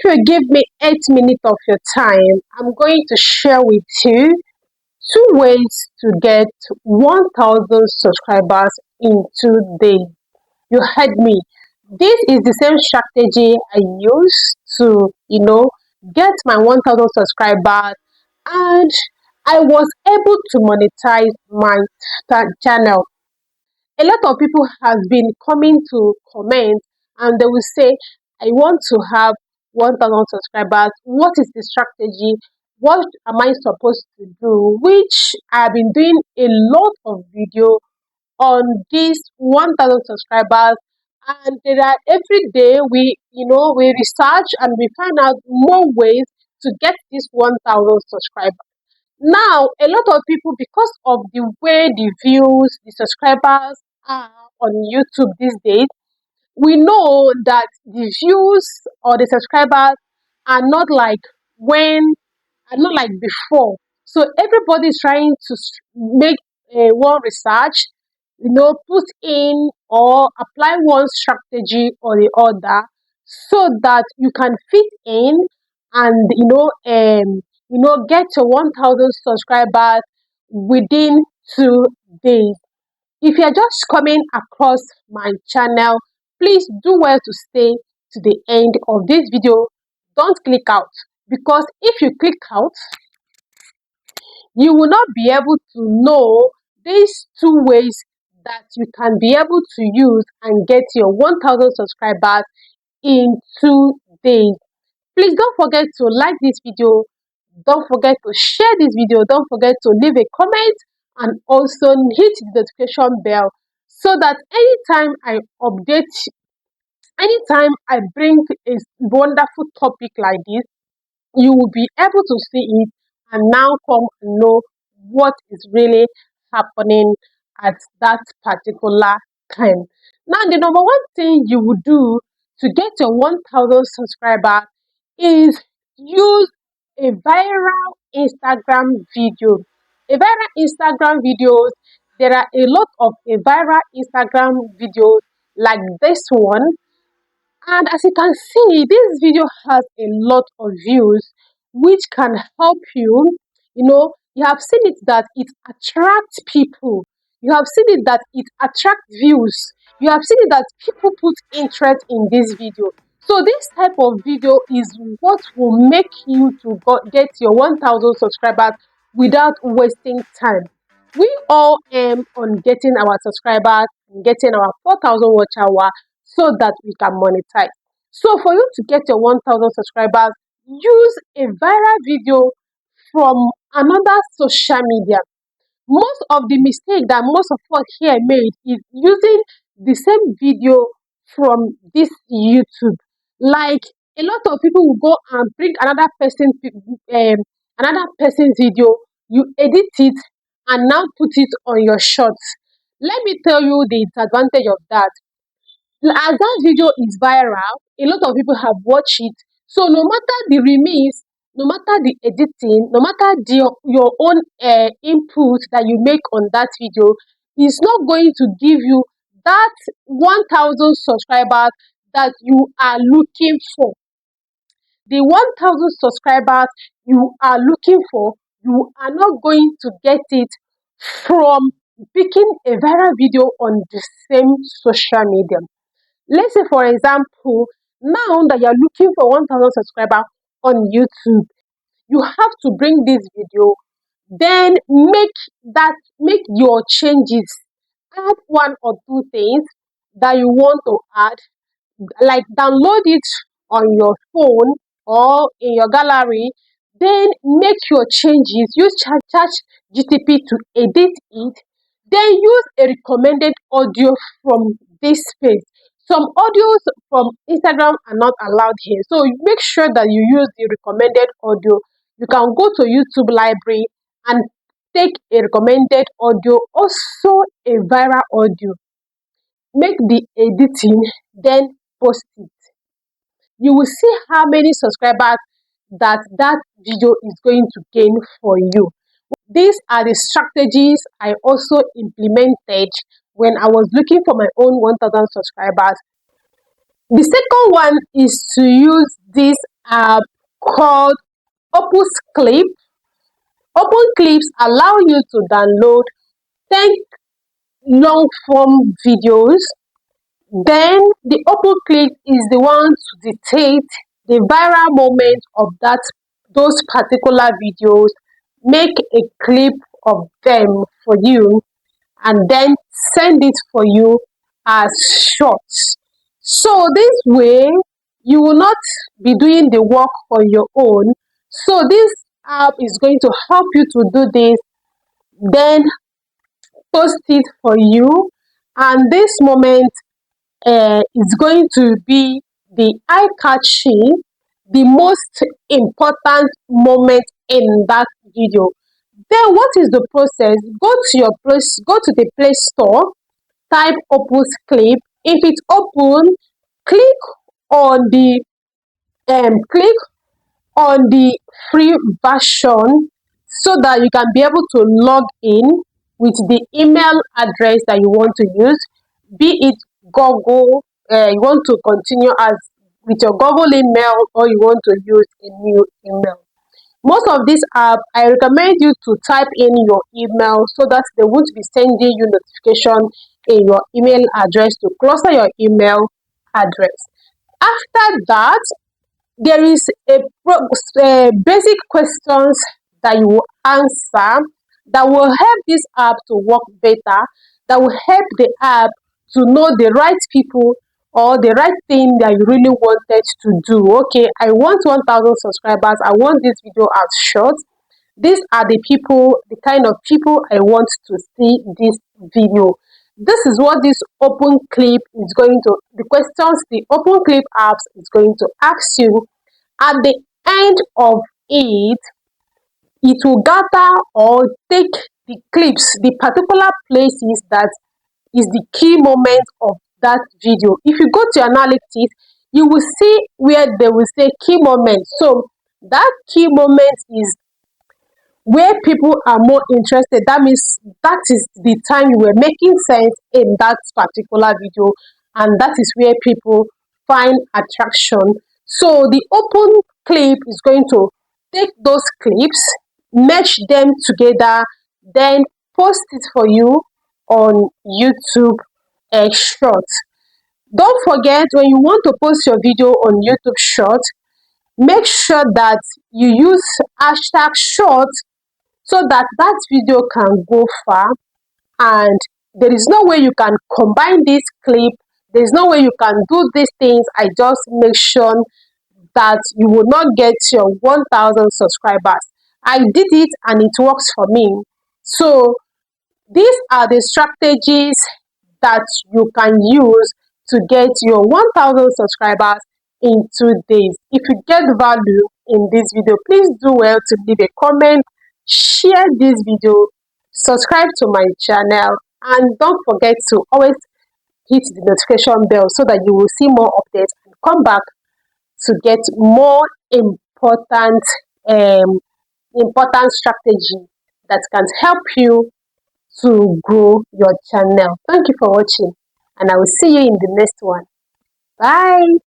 you give me 8 minutes of your time, I'm going to share with you two ways to get 1,000 subscribers in 2 days. You heard me. This is the same strategy I use to, get my 1,000 subscribers, and I was able to monetize my channel. A lot of people has been coming to comment, and they will say, I want to have 1,000 subscribers. What is the strategy? What am I supposed to do? Which I've been doing a lot of video on these 1,000 subscribers, and there are every day we research and we find out more ways to get this 1,000 subscribers. Now, a lot of people, because of the way the views, the subscribers are on YouTube these days, we know that the views or the subscribers are not like when are not like before. So everybody is trying to make one research, put in or apply one strategy or the other, so that you can fit in and get to 1,000 subscribers within 2 days. If you're just coming across my channel, please do well to stay to the end of this video. Don't click out, because if you click out, you will not be able to know these two ways that you can be able to use and get your 1,000 subscribers in 2 days. Please don't forget to like this video, don't forget to share this video, don't forget to leave a comment, and also hit the notification bell, so that anytime I bring a wonderful topic like this, you will be able to see it and now come and know what is really happening at that particular time. Now, the number one thing you would do to get your 1,000 subscribers is use a viral Instagram video. A viral Instagram videos, there are a lot of a viral Instagram videos like this one, and as you can see, this video has a lot of views, which can help you. You have seen it that it attracts people. You have seen it that it attracts views. You have seen it that people put interest in this video. So this type of video is what will make you to get your 1,000 subscribers without wasting time. We all aim on getting our subscribers and getting our 4,000 watch hour, so that we can monetize. So for you to get your 1,000 subscribers, use a viral video from another social media. Most of the mistake that most of us here made is using the same video from this YouTube. Like, a lot of people will go and bring another person's video, you edit it and now put it on your shorts. Let me tell you the disadvantage of that. As that video is viral, a lot of people have watched it. So no matter the remix, no matter the editing, no matter your own input that you make on that video, is not going to give you that 1,000 subscribers that you are looking for. The 1,000 subscribers you are looking for, you are not going to get it from picking a viral video on the same social media. Let's say, for example, now that you're looking for 1,000 subscribers on YouTube, you have to bring this video, then make your changes. Add one or two things that you want to add, like download it on your phone or in your gallery, then make your changes. Use chat GTP to edit it, then use a recommended audio from this space. Some audios from Instagram are not allowed here, so make sure that you use the recommended audio. You can go to YouTube library and take a recommended audio, also a viral audio, make the editing, then post it. You will see how many subscribers that video is going to gain for you. These are the strategies I also implemented when I was looking for my own 1,000 subscribers. The second one is to use this app called Opus Clip. Open Clips allow you to download 10 long form videos. Then the Open Clip is the one to dictate the viral moment of those particular videos, make a clip of them for you, and then send it for you as shorts. So this way, you will not be doing the work on your own. So this app is going to help you to do this, then post it for you. And this moment is going to be the eye-catching, the most important moment in that video. Then what is the process? Go to the Play Store, type Opus Clip. If it's open, click on the click on the free version so that you can be able to log in with the email address that you want to use, be it Google, you want to continue as with your Google email, or you want to use a new email. Most of these apps, I recommend you to type in your email so that they won't be sending you notification in your email address to cluster your email address. After that, there is basic questions that you will answer that will help this app to work better, that will help the app to know the right people or the right thing that you really wanted to do. Okay, I want 1,000 subscribers. I want this video as short. These are the people, the kind of people I want to see this video. This is what this Open Clip is going to, the questions the Open Clip apps is going to ask you. At the end of it, it will gather or take the clips, the particular places that is the key moment of that video. If you go to analytics, you will see where they will say key moment. So that key moment is where people are more interested. That means that is the time you were making sense in that particular video, and that is where people find attraction. So the Open Clip is going to take those clips, match them together, then post it for you on YouTube Shorts. Don't forget, when you want to post your video on YouTube Shorts, make sure that you use hashtag shorts so that that video can go far, and there is no way you can combine this clip, there is no way you can do these things. I just make sure that you will not get your 1,000 subscribers. I did it and it works for me. So these are the strategies that you can use to get your 1,000 subscribers in 2 days. If you get value in this video, please do well to leave a comment, share this video, subscribe to my channel, and don't forget to always hit the notification bell so that you will see more updates and come back to get more um, important strategy that can help you to grow your channel. Thank you for watching, and I will see you in the next one. Bye.